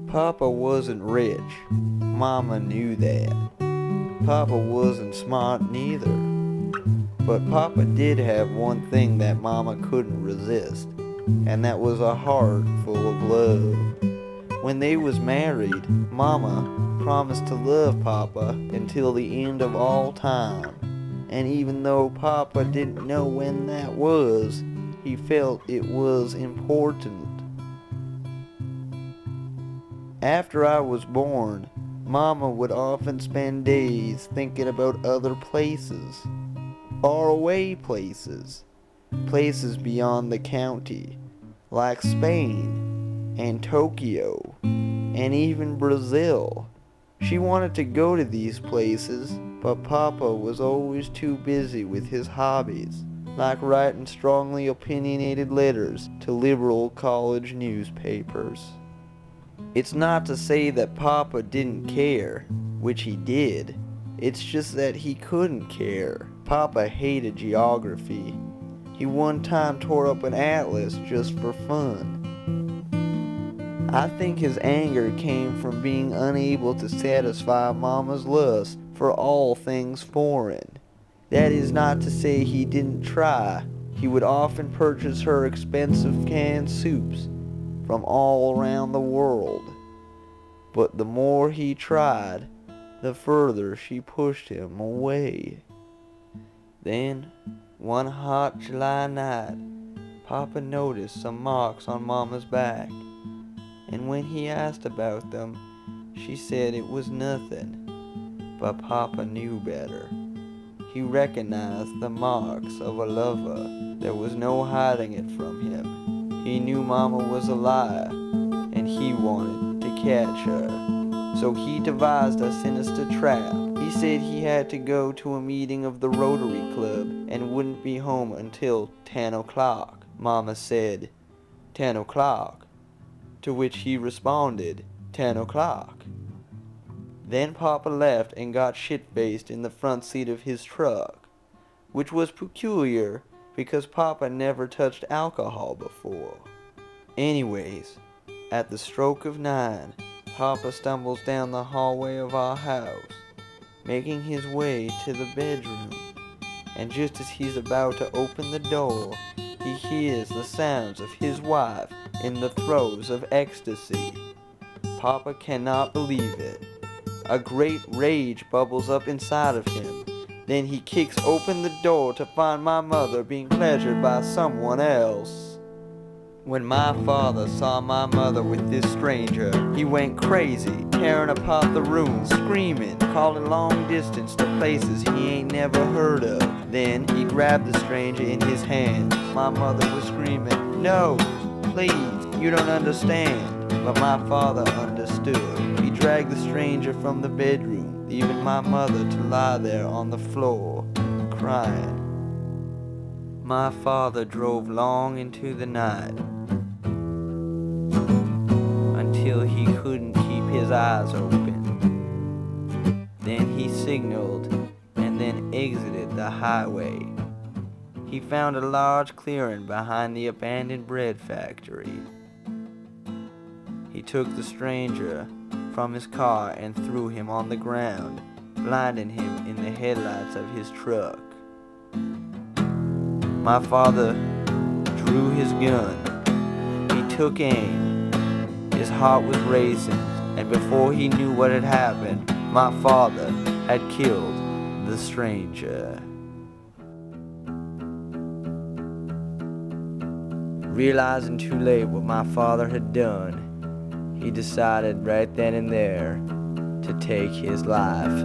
Papa wasn't rich. Mama knew that. Papa wasn't smart neither. But Papa did have one thing that Mama couldn't resist, and that was a heart full of love. When they was married, Mama promised to love Papa until the end of all time. And even though Papa didn't know when that was, he felt it was important. After I was born, Mama would often spend days thinking about other places, faraway places, places beyond the county, like Spain and Tokyo and even Brazil. She wanted to go to these places, but Papa was always too busy with his hobbies, like writing strongly opinionated letters to liberal college newspapers. It's not to say that Papa didn't care, which he did. It's just that he couldn't care. Papa hated geography. He one time tore up an atlas just for fun. I think his anger came from being unable to satisfy Mama's lust for all things foreign. That is not to say he didn't try. He would often purchase her expensive canned soups from all around the world. But the more he tried, the further she pushed him away. Then, one hot July night, Papa noticed some marks on Mama's back, and when he asked about them, she said it was nothing. But Papa knew better. He recognized the marks of a lover. There was no hiding it from him. He knew Mama was a liar, and he wanted to catch her. So he devised a sinister trap. He said he had to go to a meeting of the Rotary Club and wouldn't be home until 10 o'clock. Mama said, 10 o'clock, to which he responded, 10 o'clock. Then Papa left and got shit-faced in the front seat of his truck, which was peculiar because Papa never touched alcohol before. Anyways, at the stroke of 9, Papa stumbles down the hallway of our house, making his way to the bedroom, and just as he's about to open the door, he hears the sounds of his wife in the throes of ecstasy. Papa cannot believe it. A great rage bubbles up inside of him. Then he kicks open the door to find my mother being pleasured by someone else. When my father saw my mother with this stranger, he went crazy, tearing apart the room, screaming, calling long distance to places he ain't never heard of. Then he grabbed the stranger in his hand. My mother was screaming, "No, please, you don't understand." But my father understood. He dragged the stranger from the bedroom, leaving my mother to lie there on the floor, crying. My father drove long into the night, until he couldn't keep his eyes open. Then he signaled and then exited the highway. He found a large clearing behind the abandoned bread factory. He took the stranger from his car and threw him on the ground, blinding him in the headlights of his truck. My father drew his gun. He took aim. His heart was racing, and before he knew what had happened, my father had killed the stranger. Realizing too late what my father had done, he decided right then and there to take his life.